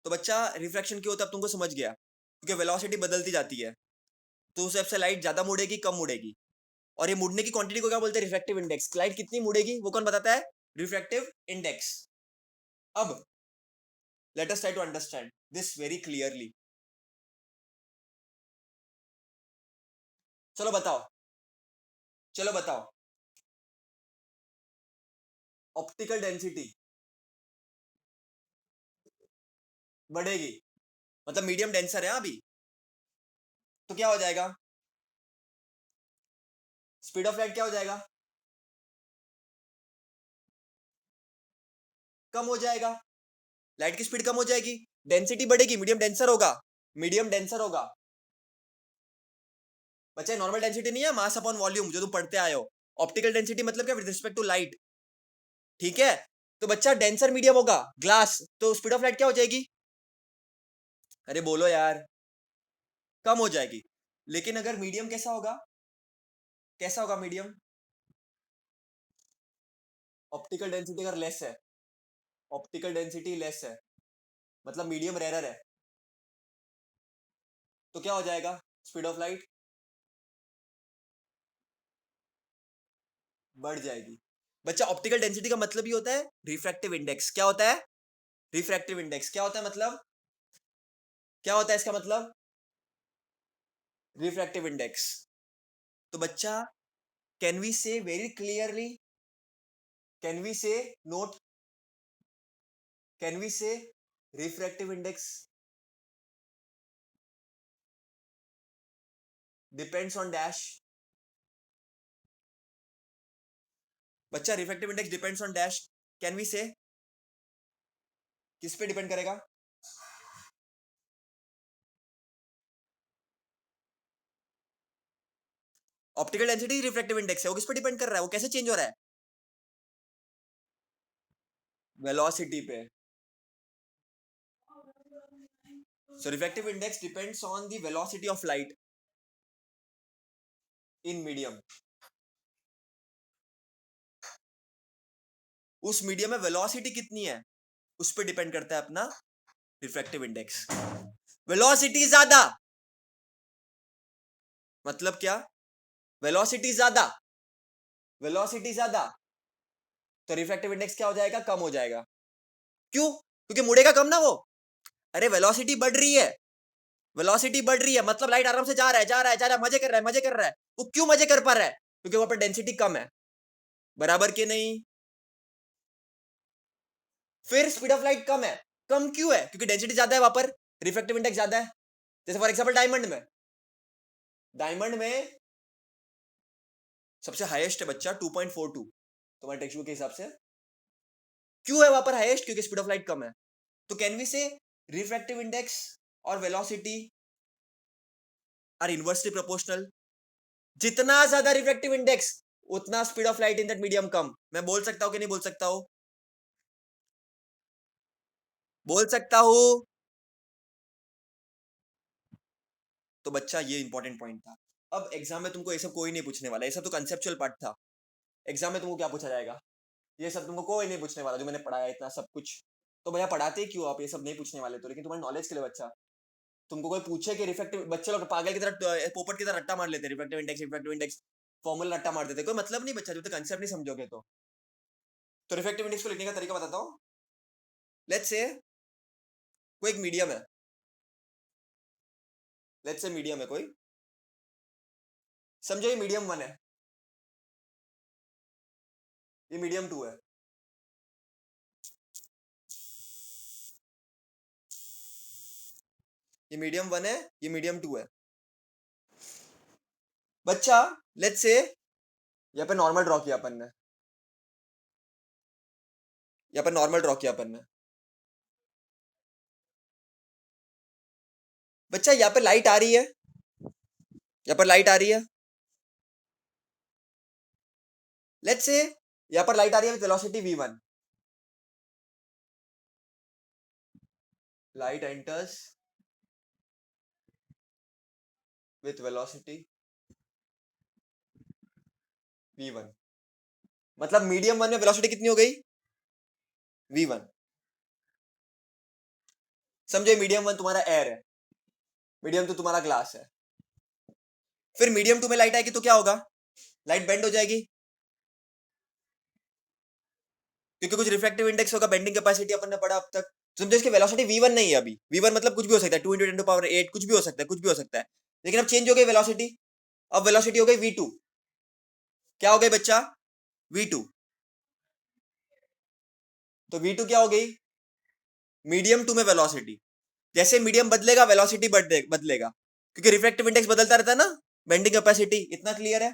तो बच्चा रिफ्रैक्शन क्यों होता है अब तुमको समझ गया, क्योंकि वेलोसिटी बदलती जाती है, तो उस हिसाब से लाइट ज्यादा मुड़ेगी कम मुड़ेगी, और ये मुड़ने की क्वांटिटी को क्या बोलते हैं, रिफ्रैक्टिव इंडेक्स। लाइट कितनी मुड़ेगी वो कौन बताता है, रिफ्रैक्टिव इंडेक्स। अब let us try to understand this very clearly. चलो बताओ, चलो बताओ, ऑप्टिकल डेंसिटी बढ़ेगी, मतलब मीडियम डेंसर है अभी, तो क्या हो जाएगा, स्पीड ऑफ लाइट क्या हो जाएगा, कम हो जाएगा। लाइट की स्पीड कम हो जाएगी, डेंसिटी बढ़ेगी, मीडियम डेंसर होगा, मीडियम डेंसर होगा। बच्चे नॉर्मल डेंसिटी नहीं है, मास अपॉन वॉल्यूम जो तुम पढ़ते आए हो। ऑप्टिकल डेंसिटी मतलब क्या, विद रिस्पेक्ट टू लाइट, ठीक है। तो बच्चा डेंसर मीडियम होगा ग्लास, तो स्पीड ऑफ लाइट क्या हो जाएगी, अरे बोलो यार, कम हो जाएगी। लेकिन अगर मीडियम कैसा होगा, कैसा होगा मीडियम, ऑप्टिकल डेंसिटी अगर लेस है, ऑप्टिकल डेंसिटी लेस है, मतलब मीडियम रेयर है, तो क्या हो जाएगा, स्पीड ऑफ लाइट बढ़ जाएगी। बच्चा ऑप्टिकल डेंसिटी का मतलब ही होता है रिफ्रैक्टिव इंडेक्स। क्या होता है, रिफ्रैक्टिव इंडेक्स क्या होता है, मतलब क्या होता है इसका मतलब, रिफ्रैक्टिव इंडेक्स। तो बच्चा can we say very clearly, can we say, note, can we say refractive index depends on dash. बच्चा refractive index depends on dash, can we say, किस पे डिपेंड करेगा, ऑप्टिकल डेंसिटी रिफ्रैक्टिव इंडेक्स है, वो किस पे डिपेंड कर रहा है, वो कैसे चेंज हो रहा है, वेलोसिटी पे। So refractive index depends on the velocity of light in medium. उस मीडियम में वेलोसिटी कितनी है, उस पर डिपेंड करता है अपना रिफ्रैक्टिव इंडेक्स। वेलोसिटी ज्यादा मतलब क्या, वेलोसिटी ज्यादा, वेलोसिटी ज्यादा, तो रिफ्रैक्टिव इंडेक्स क्या हो जाएगा, कम हो जाएगा। क्यों, क्योंकि मुड़ेगा कम ना वो। अरे वेलोसिटी बढ़ रही है, वेलोसिटी बढ़ रही है मतलब लाइट आराम से जा रहा है, जा रहा है, जा रहा है, मजे कर रहा है, मजे कर रहा है। वो क्यों मजे कर पा रहा है, क्योंकि वहां पर डेंसिटी कम है, बराबर के नहीं। फिर स्पीड ऑफ लाइट कम है, कम क्यों है, क्योंकि डेंसिटी ज्यादा है वहां पर, रिफ्रैक्टिव इंडेक्स ज्यादा है। जैसे फॉर एग्जांपल डायमंड में, डायमंड में सबसे हाईएस्ट है बच्चा 2.42 तुम्हारे टेक्स्ट बुक के हिसाब से। क्यों है वहां पर हाईएस्ट, क्योंकि स्पीड ऑफ लाइट कम है। तो can we say refractive index और वेलोसिटी आर इनवर्सली प्रोपोर्शनल। जितना ज्यादा रिफ्रैक्टिव इंडेक्स उतना speed of light in that medium कम। मैं बोल सकता हूं कि नहीं बोल सकता हूं, बोल सकता हूं। तो बच्चा ये इंपॉर्टेंट पॉइंट था। अब एग्जाम में तुमको ये सब कोई नहीं पूछने वाला, ये सब तो कंसेप्चुअल पार्ट था। एग्जाम में तुमको क्या पूछा जाएगा, ये सब तुमको कोई नहीं पूछने वाला, जो मैंने पढ़ाया इतना सब कुछ। तो भैया पढ़ाते ही क्यों आप, ये सब नहीं पूछने वाले तो, लेकिन तुम्हारे नॉलेज के लिए बच्चा, तुमको कोई पूछे कि रिफ्रैक्टिव, बच्चे लोग पागल की तरह पोपट की तरह रट्टा मार लेते, रिफ्रैक्टिव इंडेक्स फॉर्मूला रट्टा मार देते, कोई मतलब नहीं बच्चा, जब तक कंसेप्ट नहीं समझोगे तो रिफ्रैक्टिव इंडेक्स को लिखने का तरीका बताता हूँ। लेट्स से कोई एक मीडियम है, लेट्स से मीडियम है कोई, समझो ये मीडियम 1 है, ये मीडियम 2 है, ये मीडियम 1 है, ये मीडियम 2 है। बच्चा लेट्स से यहाँ पे नॉर्मल ड्रॉ किया अपन ने, यहाँ पर नॉर्मल ड्रॉ किया अपन ने। बच्चा यहाँ पे लाइट आ रही है, यहाँ पर लाइट आ रही है, लेट्स से यहाँ पर लाइट आ रही है with velocity v1, light enters with velocity v1, मतलब मीडियम 1 में वेलोसिटी कितनी हो गई, v1। समझो मीडियम 1 तुम्हारा एयर है, मीडियम 2 तुम्हारा ग्लास है। फिर मीडियम 2 में लाइट आएगी तो क्या होगा? लाइट बेंड हो जाएगी, क्योंकि कुछ रिफ्रैक्टिव इंडेक्स होगा, बेंडिंग कैपेसिटी अपन ने पढ़ा अब तक। समझो इसकी वेलोसिटी v1 नहीं है अभी, v1 मतलब कुछ भी हो सकता है, 2 × 10⁸ कुछ भी हो सकता है, कुछ भी हो सकता है। लेकिन अब चेंज हो गई वेलोसिटी, अब वेलोसिटी हो गई v2। क्या हो गई बच्चा? v2। तो v2 क्या हो गई? मीडियम 2 में वेलोसिटी। जैसे मीडियम बदलेगा वेलोसिटी बदलेगा, क्योंकि रिफ्रैक्टिव इंडेक्स बदलता रहता है ना, बेंडिंग कैपेसिटी। इतना क्लियर है?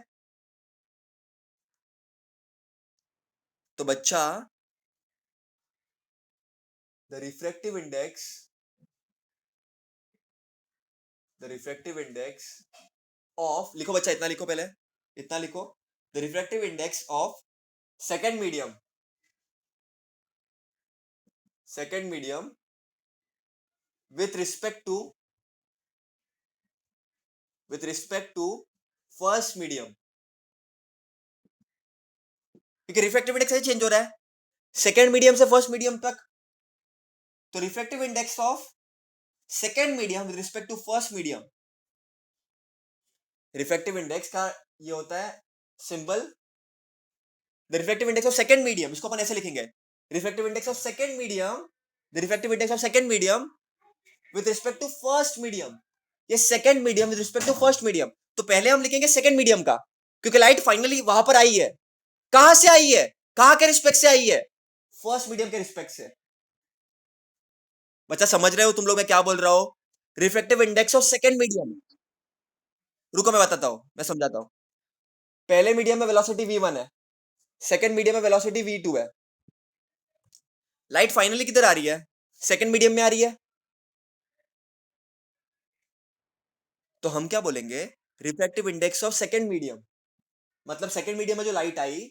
तो बच्चा the refractive index the refractive index of, लिखो बच्चा, इतना लिखो पहले, इतना लिखो। The refractive index of second medium with respect to with respect to first medium, क्योंकि रिफ्रैक्टिव इंडेक्स ऐसे चेंज हो रहा है सेकेंड मीडियम से फर्स्ट मीडियम तक। तो refractive index of second medium with respect to first medium, refractive index का ये होता है symbol, the refractive index of second medium. इसको अपन ऐसे लिखेंगे, refractive index of second medium, the refractive index of second medium with respect to first medium. ये second medium with respect to first medium. तो पहले हम लिखेंगे सेकेंड मीडियम का, क्योंकि लाइट फाइनली वहां पर आई है। कहां से आई है? कहां के रिस्पेक्ट से आई है? फर्स्ट मीडियम के रिस्पेक्ट से। बच्चा समझ रहे हो तुम लोग मैं क्या बोल रहा हूं? Refractive index of second medium, रुको मैं बताता हूं, मैं समझाता हूं। पहले मीडियम में वेलोसिटी v1 है, सेकेंड मीडियम में वेलोसिटी v2 है। लाइट फाइनली किधर आ रही है? सेकेंड मीडियम में आ रही है। तो हम क्या बोलेंगे? Refractive index of second medium, मतलब सेकेंड मीडियम में जो लाइट आई,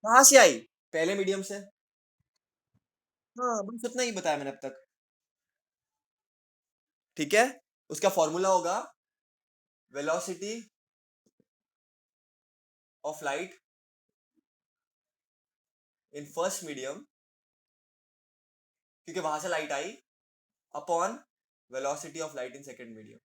कहां से आई? पहले मीडियम से। हाँ बस इतना ही बताया मैंने अब तक, ठीक है। उसका फॉर्मूला होगा velocity of light in first medium, क्योंकि वहां से लाइट आई, upon velocity of light in second medium.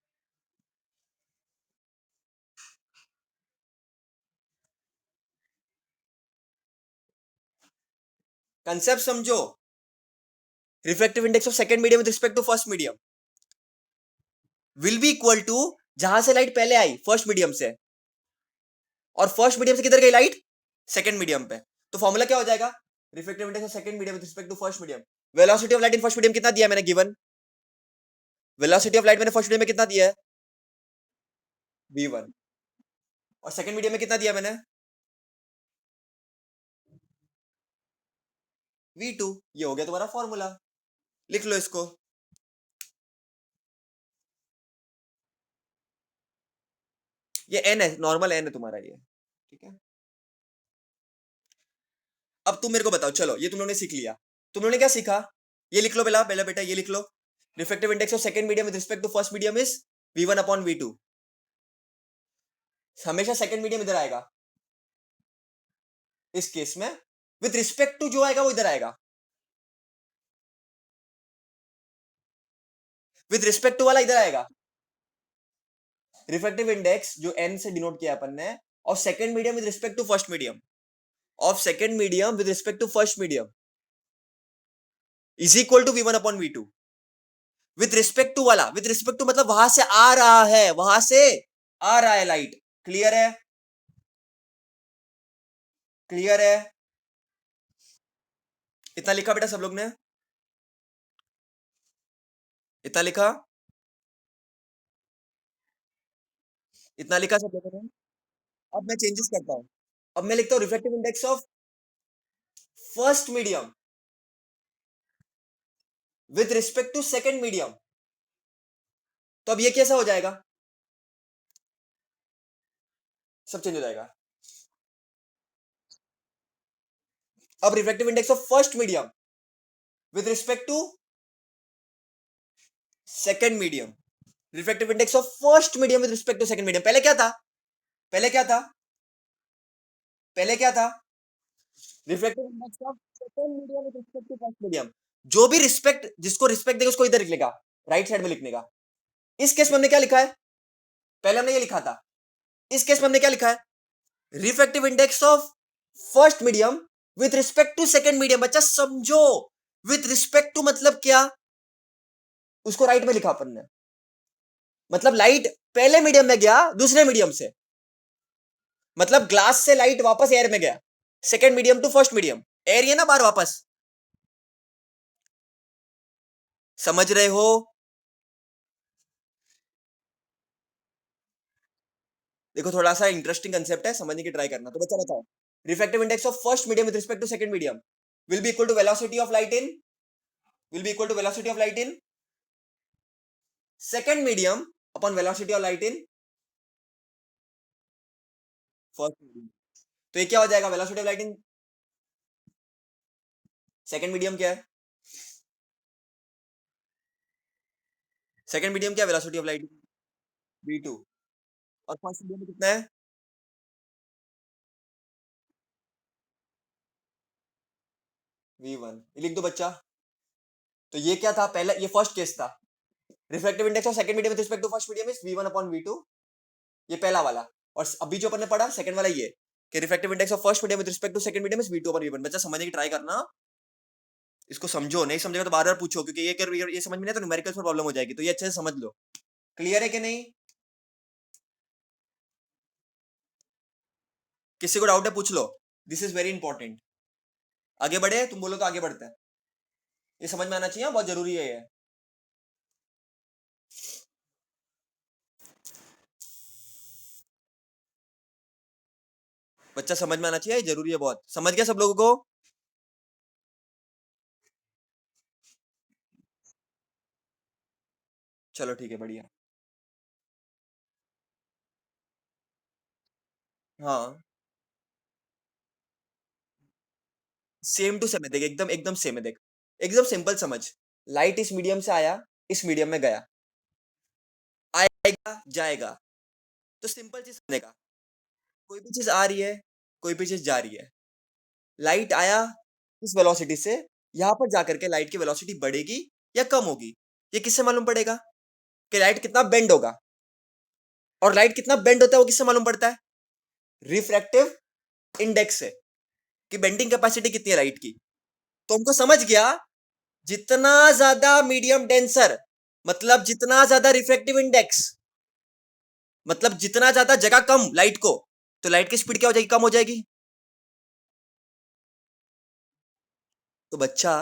Concept समझो। Refractive index of second medium with respect to first medium will be equal to जहां से लाइट पहले आई first medium से, और फर्स्ट मीडियम से किधर गई लाइट? सेकंड मीडियम पे। तो फॉर्मूला क्या हो जाएगा? Refractive index of second medium with respect to first medium. Velocity of light in first medium कितना दिया मैंने? गिवन वेलोसिटी ऑफ लाइट मैंने फर्स्ट मीडियम में कितना दिया है? v1। और सेकंड मीडियम में कितना दिया मैंने? v2। ये हो गया तुम्हारा फॉर्मूला, लिख लो इसको। ये n है, नॉर्मल n है तुम्हारा ये, ठीक है। अब तुम मेरे को बताओ, चलो ये तुम लोगों ने सीख लिया। तुम लोगों ने क्या सीखा? ये लिख लो पहला पहला बेटा, ये लिख लो। Refractive index of second medium with respect to first medium is v1 upon v2। हमेशा सेकंड मीडियम इधर आएगा इस केस में, विद रिस्पेक्ट टू जो आएगा वो इधर आएगा। विद रिस्पेक्ट टू वाला इधर आएगा। रिफ्रैक्टिव इंडेक्स जो n से डिनोट किया अपन ने, और second medium with respect to first medium, of second medium with respect to first medium is equal to v1 upon v2। With respect to वाला, विद रिस्पेक्ट टू मतलब वहां से आ रहा है, वहां से आ रहा है लाइट। क्लियर है? क्लियर है? इतना लिखा बेटा सब लोग ने? इतना लिखा? इतना लिखा सब लोगों ने? अब मैं चेंजेस करता हूं। अब मैं लिखता हूं refractive index of first medium with respect to second medium. तो अब ये कैसा हो जाएगा? सब चेंज हो जाएगा। अब refractive index of first medium with respect to second medium, refractive index of first medium with respect to second medium. पहले क्या था? पहले क्या था? पहले क्या था? Refractive index of second medium with respect to first medium. जो भी रिस्पेक्ट, जिसको रिस्पेक्ट देगा उसको इधर लिख लेगा, राइट साइड में लिखने का। इस केस में हमने क्या लिखा है, पहले हमने ये लिखा था, इस केस में हमने क्या लिखा है, refractive index of first medium with respect to second medium. बच्चा समझो, विथ रिस्पेक्ट टू मतलब क्या, उसको राइट में लिखा अपन ने, मतलब लाइट पहले मीडियम में गया दूसरे मीडियम से, मतलब ग्लास से लाइट वापस एयर में गया, second medium to first medium, air ये ना बाहर वापस, समझ रहे हो। देखो थोड़ा सा इंटरेस्टिंग कंसेप्ट है, समझने की ट्राई करना। तो बच्चा बताओ, refractive index of first medium with respect to second medium will be equal to velocity of light in, will be equal to velocity of light in second medium upon velocity of light in first medium. तो ये क्या हो जाएगा, velocity of light in second medium क्या है, second medium क्या है, velocity of light v2, और फर्स्ट मीडियम में कितना है, v1। ये लिख दो बच्चा। तो ये क्या था, पहला ये फर्स्ट केस था, refractive index of second medium with respect to first medium is v1 upon v2, ये पहला वाला। और अभी जो अपन ने पढ़ा सेकंड वाला ये, कि refractive index of first medium with respect to second medium is v2 upon v1। बच्चा समझने की ट्राई करना, इसको समझो, नहीं समझेगा तो बार बार पूछो, क्योंकि ये समझ में नहीं तो न्यूमेरिकल्स में प्रॉब्लम हो जाएगी, तो ये अच्छे से समझ लो। क्लियर है कि नहीं, किसी को डाउट है पूछ लो, दिस इज वेरी इंपॉर्टेंट। आगे बढ़े, तुम बोलो तो आगे बढ़ते हैं, ये समझ में आना चाहिए, बहुत जरूरी है ये। बच्चा समझ में आना चाहिए, जरूरी है बहुत, समझ गया सब लोगों को। चलो ठीक है, बढ़िया। हाँ, सेम टू सेम है, देख एकदम एकदम सेम है, देख एकदम सिंपल समझ। लाइट इस मीडियम से आया, इस मीडियम में गया, आएगा जाएगा, तो सिंपल चीज समझने का, कोई भी चीज आ रही है, कोई भी चीज जा रही है, लाइट आया इस वेलोसिटी से, यहां पर जाकर के लाइट की वेलोसिटी बढ़ेगी या कम होगी, ये किससे मालूम पड़ेगा, कि लाइट कितना बेंड होगा, और लाइट कितना बेंड होता है वो किससे मालूम पड़ता है, रिफ्रैक्टिव इंडेक्स से, कि बेंडिंग कैपेसिटी कितनी है लाइट की। तो हमको समझ गया, जितना ज्यादा मीडियम डेंसर, मतलब जितना ज्यादा रिफ्रैक्टिव इंडेक्स, मतलब जितना ज्यादा जगह कम लाइट को, तो लाइट की स्पीड क्या हो जाएगी, कम हो जाएगी। तो बच्चा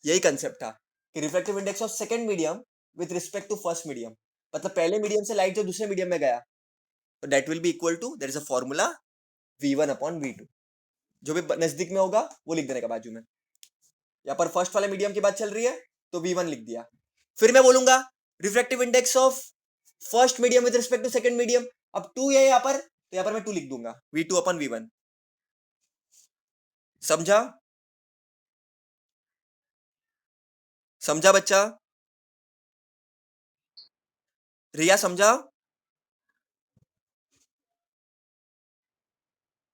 यही कंसेप्ट था, कि refractive index of second medium with respect to first medium, मतलब पहले मीडियम से लाइट जो दूसरे मीडियम में गया, तो that will be equal to, there is a formula, v1 upon v2। जो भी नजदीक में होगा वो लिख देने का बाजू में, यहाँ पर फर्स्ट वाले मीडियम की बात चल रही है, तो v1 लिख दिया। फिर मैं बोलूंगा refractive index of first medium with respect to second medium, अब 2 है यहाँ पर, तो यहाँ पर मैं 2 लिख दूंगा, v2 अपॉन v1। समझा, समझा बच्चा, रिया समझा।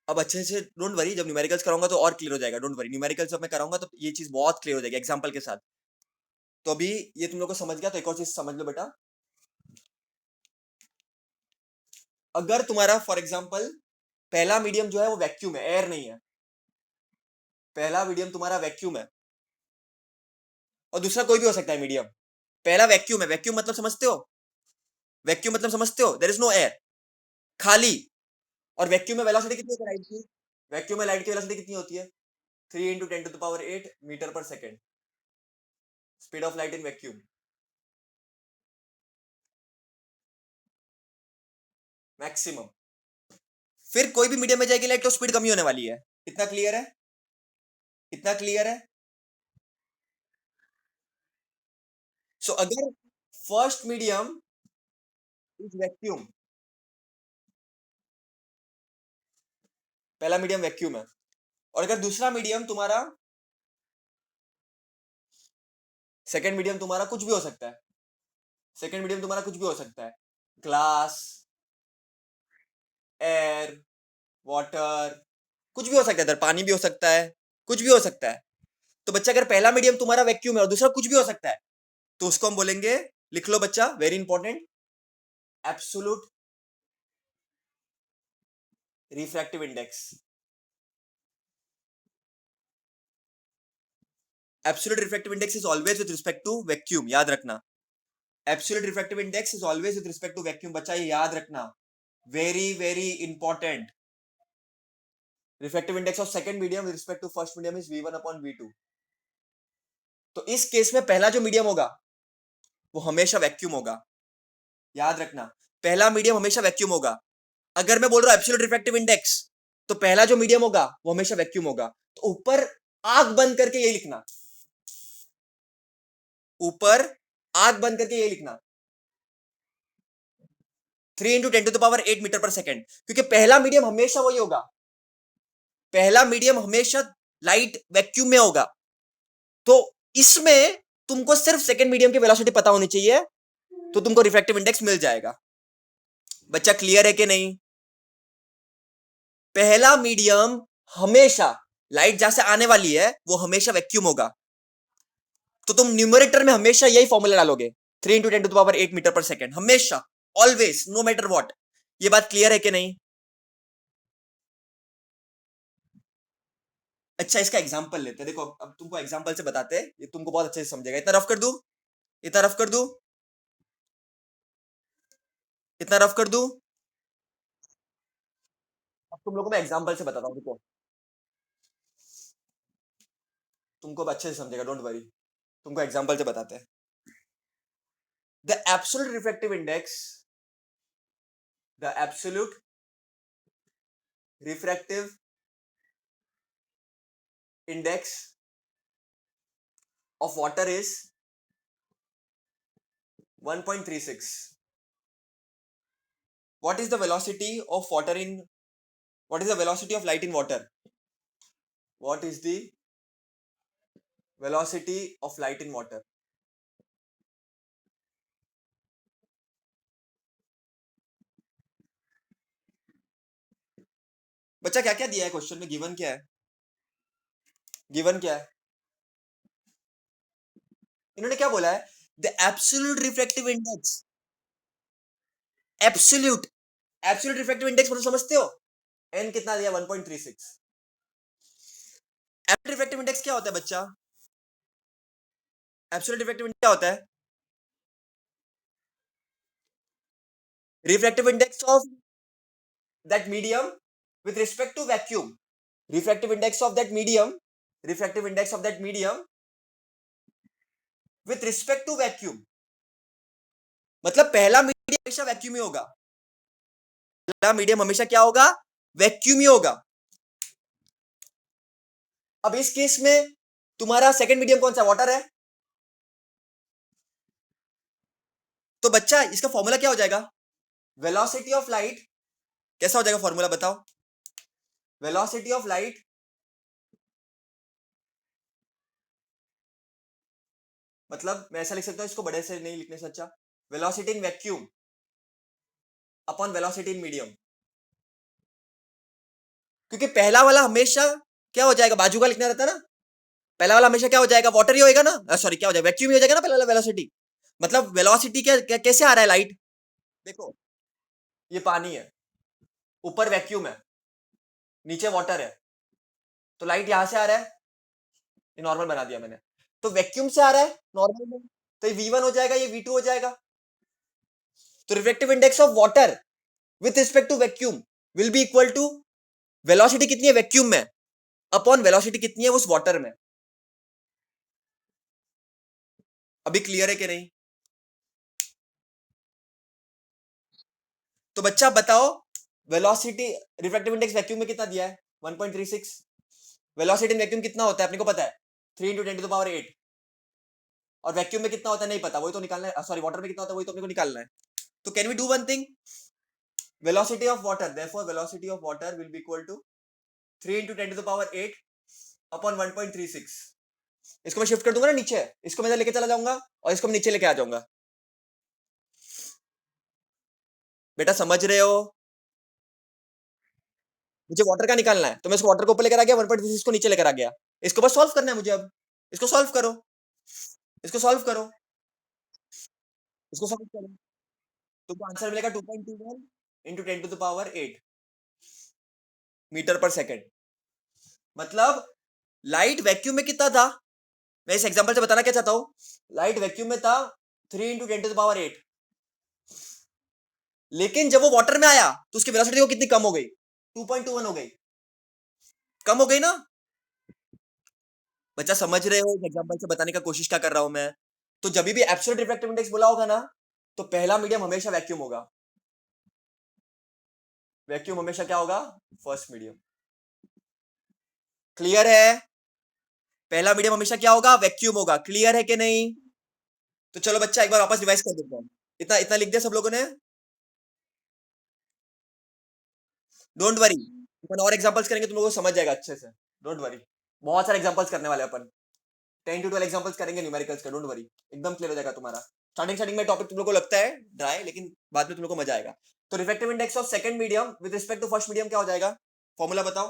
अब अच्छे से डोंट वरी, जब न्यूमेरिकल्स कराऊंगा तो और क्लियर हो जाएगा, डोंट वरी, न्यूमेरिकल्स जब मैं कराऊंगा तो ये चीज बहुत क्लियर हो जाएगी एग्जांपल के साथ। तो अभी ये तुम लोग को समझ गया, तो एक और चीज समझ लो बेटा, अगर तुम्हारा फॉर एग्जांपल पहला मीडियम जो है वो वैक्यूम है, एयर नहीं है, पहला मीडियम तुम्हारा वैक्यूम है, और दूसरा कोई भी हो सकता है मीडियम, पहला वैक्यूम है, वैक्यूम मतलब समझते हो, वैक्यूम मतलब समझते हो, देयर इज नो एयर, खाली। और वैक्यूम में वेलोसिटी कितनी होती है लाइट की, वैक्यूम में लाइट की वेलोसिटी कितनी होती है, 3 × 10⁸ metre per second, speed of light in vacuum, maximum. फिर कोई भी मीडियम में जाएगी लाइट तो स्पीड कम ही होने वाली है, इतना क्लियर है, इतना क्लियर है। सो अगर फर्स्ट मीडियम इज वैक्यूम, पहला मीडियम वैक्यूम है, और अगर दूसरा मीडियम तुम्हारा, सेकंड मीडियम तुम्हारा कुछ भी हो सकता है, सेकंड मीडियम तुम्हारा कुछ भी हो सकता है, ग्लास, एयर, वाटर, कुछ भी हो सकता है, इधर पानी भी हो सकता है, कुछ भी हो सकता है। तो बच्चा अगर पहला मीडियम तुम्हारा वैक्यूम है और दूसरा कुछ भी हो सकता है, तो उसको हम बोलेंगे, लिख लो बच्चा, very important, absolute refractive index. Absolute refractive index is always with respect to vacuum, याद रखना। Absolute refractive index is always with respect to vacuum, बच्चा ये याद रखना, very very important. Refractive index of second medium with respect to first medium is v1 upon v2। तो इस case में पहला जो मीडियम होगा वो हमेशा वैक्यूम होगा, याद रखना, पहला मीडियम हमेशा वैक्यूम होगा। अगर मैं बोल रहा हूं एब्सोल्यूट रिफ्रैक्टिव इंडेक्स, तो पहला जो मीडियम होगा वो हमेशा वैक्यूम होगा। तो ऊपर आंख बंद करके ये लिखना, ऊपर आंख बंद करके ये लिखना, 3 इंटू 10⁸ मीटर पर सेकेंड, क्योंकि पहला मीडियम हमेशा वही होगा, पहला मीडियम हमेशा लाइट वैक्यूम में होगा। तो इसमें तुमको सिर्फ सेकेंड मीडियम की वेलोसिटी पता होनी चाहिए, तो तुमको रिफ्रैक्टिव इंडेक्स मिल जाएगा। बच्चा क्लियर है कि नहीं? पहला मीडियम हमेशा, लाइट जहां से आने वाली है वो हमेशा वैक्यूम होगा, तो तुम न्यूमरेटर में हमेशा यही फॉर्मूला डालोगे, 3 इंटू 10⁸ मीटर पर सेकेंड, हमेशा, ऑलवेज, नो मैटर व्हाट। ये बात क्लियर है कि नहीं? अच्छा, इसका एग्जांपल लेते हैं, देखो अब तुमको एग्जांपल से बताते हैं, ये तुमको बहुत अच्छे से समझेगा। इतना रफ कर दूं, इतना रफ कर दूं, इतना रफ कर दूं। अब तुम लोगों को मैं एग्जांपल से बताता हूं, देखो तुमको अब अच्छे से समझेगा, डोंट वरी, तुमको एग्जांपल से बताते हैं। The absolute refractive index, the absolute refractive index of water is 1.36. What is the velocity of water in, what is the velocity of light in water? What is the velocity of light in water? बच्चा क्या क्या दिया है question में, given क्या है, given क्या है? इन्होंने क्या बोला है? The absolute refractive index, absolute, absolute refractive index मतलब समझते हो? एन कितना दिया? 1.36। एब्सोल्यूट रिफ्रैक्टिव इंडेक्स क्या होता है बच्चा? एब्सोल्यूट रिफ्रैक्टिव इंडेक्स क्या होता है? Refractive index of that medium with respect to vacuum, refractive index of that medium, refractive index of that medium with respect to vacuum, मतलब पहला मीडियम हमेशा वैक्यूम ही होगा, पहला मीडियम हमेशा क्या होगा? वैक्यूम ही होगा। अब इस केस में तुम्हारा सेकंड मीडियम कौन सा? वाटर है। तो बच्चा इसका फॉर्मूला क्या हो जाएगा? वेलोसिटी ऑफ लाइट, कैसा हो जाएगा फॉर्मूला बताओ? वेलोसिटी ऑफ लाइट मतलब मैं ऐसा लिख सकता हूं, इसको बड़े से नहीं लिखने से अच्छा, velocity in vacuum upon velocity in medium, क्योंकि पहला वाला हमेशा क्या हो जाएगा? बाजू का लिखना रहता है ना, पहला वाला हमेशा क्या हो जाएगा? वाटर ही होएगा ना, सॉरी क्या हो जाएगा? वैक्यूम ही हो जाएगा ना पहला वाला वेलोसिटी। मतलब वेलोसिटी कैसे आ रहा है लाइट? देखो ये पानी है, ऊपर वैक्यूम है, नीचे वाटर है, तो लाइट यहां से आ रहा है, ये नॉर्मल बना दिया मैंने, तो वैक्यूम से आ रहा है नॉर्मल में, तो ये v1 हो जाएगा, ये v2 हो जाएगा। तो refractive index of water with respect to vacuum will be equal to velocity कितनी है वैक्यूम में अपॉन वेलोसिटी कितनी है उस वाटर में। अभी क्लियर है कि नहीं? तो बच्चा बताओ, वेलोसिटी, रिफ्रैक्टिव इंडेक्स वैक्यूम में कितना दिया है? 1.36। वेलोसिटी इन वैक्यूम कितना होता है अपने को पता है, 3 इंटू 10⁸। और वैक्यूम में कितना होता है नहीं पता, वही तो निकालना है, सॉरी वाटर में कितना होता है वही तो अपने को निकालना है। तो can we do one thing, velocity of water, therefore velocity of water will be equal to 3 into 10⁸ upon 1.36। इसको मैं शिफ्ट कर दूंगा ना नीचे, इसको मैं लेके चला जाऊंगा और इसको मैं नीचे लेके आ जाऊंगा। बेटा समझ रहे हो? मुझे वाटर का निकालना है, तो मैं इसको वाटर को ऊपर लेकर आ गया, 1.36 को नीचे लेकर आ गया, इसको बस सॉल्व करना है मुझे अब। इसको सॉल्व करो, इसको सॉल्व करो, इसको सॉल्व करो। तुमको आंसर मिलेगा 2.21 into 10 to the power 8 metre per second. मतलब लाइट वैक्यूम में कितना था, मैं इस एग्जांपल से बताना क्या चाहता हूं, लाइट वैक्यूम में था 3 into 10 to the power 8, लेकिन जब वो वाटर में आया तो उसकी वेलोसिटी को कितनी कम हो गई, 2.21 हो गई, कम हो गई ना। बच्चा समझ रहे हो इस एग्जांपल से बताने का कोशिश क्या कर रहा हूं मैं। तो जब भी एब्सोल्यूट रिफ्रैक्टिव इंडेक्स बोला होगा ना, तो पहला मीडियम हमेशा वैक्यूम होगा, वैक्यूम हमेशा क्या होगा, फर्स्ट मीडियम। क्लियर है, पहला मीडियम हमेशा क्या होगा, वैक्यूम होगा। क्लियर है कि नहीं। तो चलो बच्चा एक बार वापस रिवाइज कर देते हैं, इतना इतना लिख दिया सब लोगों ने। डोंट वरी, अपन और एग्जांपल्स करेंगे तुम लोगों को समझ जाएगा अच्छे से, डोंट वरी। बहुत सारे एग्जांपल्स करने वाले अपन, 10 to 12 एग्जांपल्स करेंगे न्यूमेरिकल्स का, डोंट वरी, एकदम क्लियर हो जाएगा तुम्हारा। स्टार्टिंग स्टार्टिंग में टॉपिक तुम लोगों को लगता है ड्राई, लेकिन बाद में तुम लोगों को मजा आएगा। तो refractive index of second medium with respect to first medium क्या हो जाएगा, फॉर्मूला बताओ।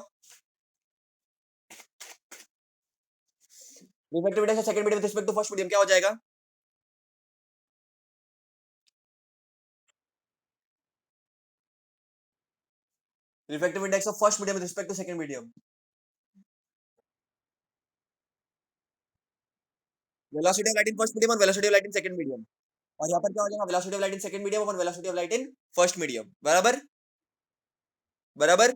Refractive index of second medium with respect to first medium क्या हो जाएगा, refractive index of first medium with respect to second medium, velocity of light in first medium और velocity of light in second medium. और यहाँ पर क्या हो जाएगा, velocity of light in second medium और velocity of light in first medium, बराबर बराबर।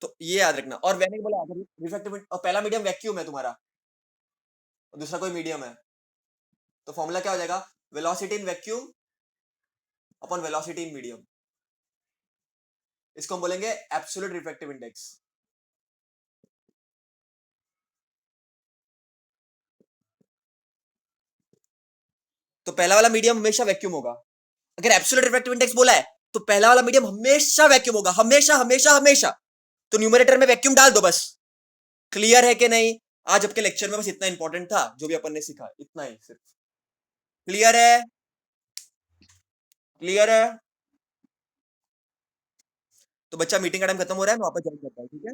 तो ये याद रखना। और मैंने बोला रिफ्रैक्टिव और पहला मीडियम वैक्यूम है तुम्हारा और दूसरा कोई मीडियम है, तो फॉर्मूला क्या हो जाएगा, velocity in vacuum upon velocity in medium. इसको हम बोलेंगे एब्सोल्यूट रिफ्रैक्टिव इंडेक्स। तो पहला वाला मीडियम हमेशा वैक्यूम होगा। अगर एब्सोल्यूट रिफ्रैक्टिव इंडेक्स बोला है तो पहला वाला मीडियम हमेशा वैक्यूम होगा, हमेशा हमेशा हमेशा। तो न्यूमरेटर में वैक्यूम डाल दो बस। क्लियर है कि नहीं। आज आपके लेक्चर में बस इतना इंपॉर्टेंट था जो भी अपन ने सीखा, इतना ही सिर्फ। क्लियर है, क्लियर है। तो बच्चा मीटिंग का टाइम खत्म हो रहा है, मैं वापस ज्वाइन करता हूँ, ठीक है।